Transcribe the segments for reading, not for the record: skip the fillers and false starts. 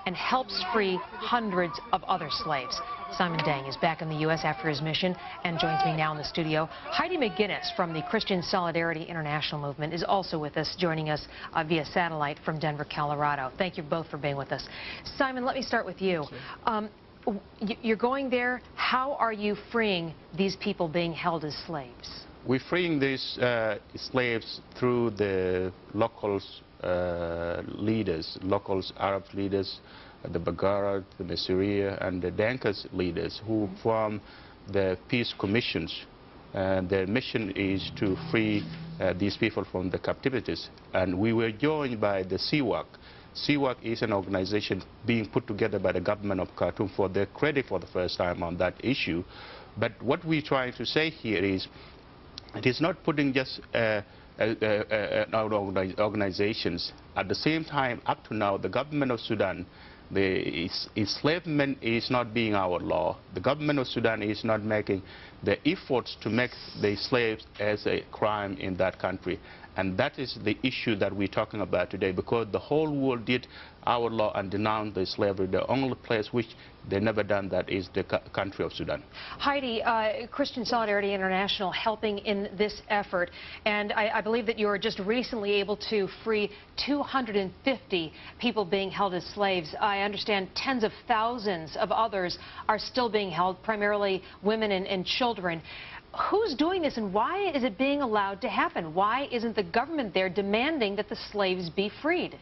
and helps free hundreds of other slaves. Simon Deng is back in the U.S. after his mission and joins me now in the studio. Heidi McGuinness from the Christian Solidarity International Movement is also with us, joining us via satellite from Denver, Colorado. Thank you both for being with us. Simon, let me start with you. You're going there. How are you freeing these people being held as slaves? We're freeing these slaves through the local leaders, Arab leaders, the Bagara, the Nasiriyah, and the Dankas leaders who form the peace commissions. Their mission is to free these people from the captivities. And we were joined by the CWAC. CWAC is an organization being put together by the government of Khartoum for their credit for the first time on that issue. But what we're trying to say here is, it is not putting just organizations. At the same time, up to now, the government of Sudan, the enslavement is not being our law. The government of Sudan is not making the efforts to make the slaves as a crime in that country. And that is the issue that we're talking about today, because the whole world did our law and denounced the slavery. The only place which they never done that is the country of Sudan. Heidi, Christian Solidarity International helping in this effort, and I believe that you were just recently able to free 250 people being held as slaves. I understand tens of thousands of others are still being held, primarily women and children. Who's doing this, and why is it being allowed to happen? Why isn't the government there demanding that the slaves be freed?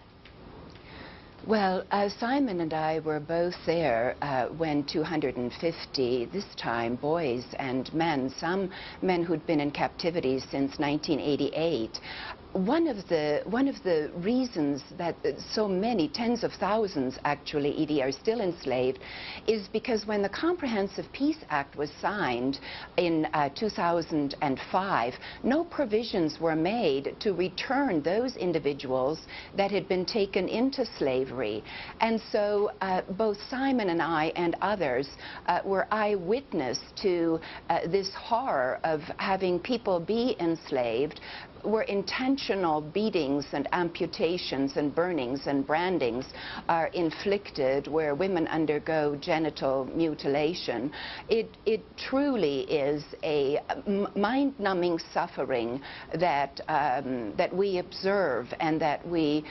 Well, Simon and I were both there when 250, this time boys and men, some men who'd been in captivity since 1988. One of the reasons that so many, tens of thousands actually, Edie, are still enslaved is because when the Comprehensive Peace Act was signed in 2005, no provisions were made to return those individuals that had been taken into slavery. And so both Simon and I and others were eyewitness to this horror of having people be enslaved, where intentional beatings and amputations and burnings and brandings are inflicted, where women undergo genital mutilation. It truly is a mind-numbing suffering that that we observe and that we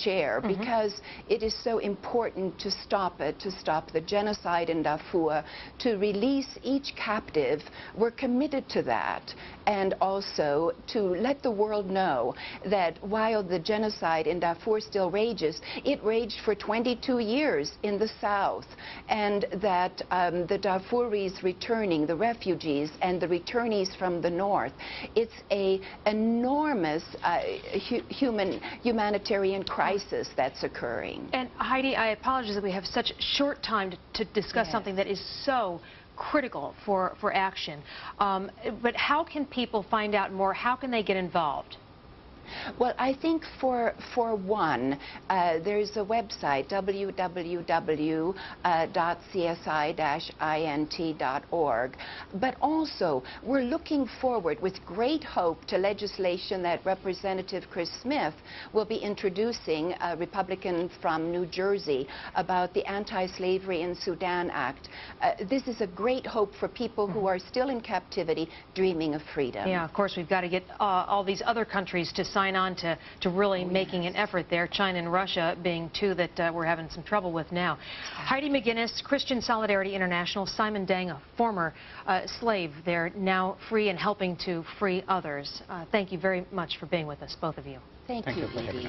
share, because it is so important to stop it, to stop the genocide in Darfur, to release each captive. We're committed to that, and also to let the world know that while the genocide in Darfur still rages, it raged for 22 years in the south, and that the Darfuris returning, the refugees and the returnees from the north, it's an enormous humanitarian crisis that's occurring. And Heidi, I apologize that we have such short time to discuss something that is so critical for action. But how can people find out more? How can they get involved? Well, I think for one, there's a website, www.csi-int.org. But also, we're looking forward with great hope to legislation that Representative Chris Smith will be introducing, a Republican from New Jersey, about the Anti-Slavery in Sudan Act. This is a great hope for people who are still in captivity, dreaming of freedom. Yeah, of course, we've got to get all these other countries to sign on to really making an effort there, China and Russia being two that we're having some trouble with now. Heidi McGuinness, Christian Solidarity International, Simon Deng, a former slave there, now free and helping to free others. Thank you very much for being with us, both of you. Thank you, Edie.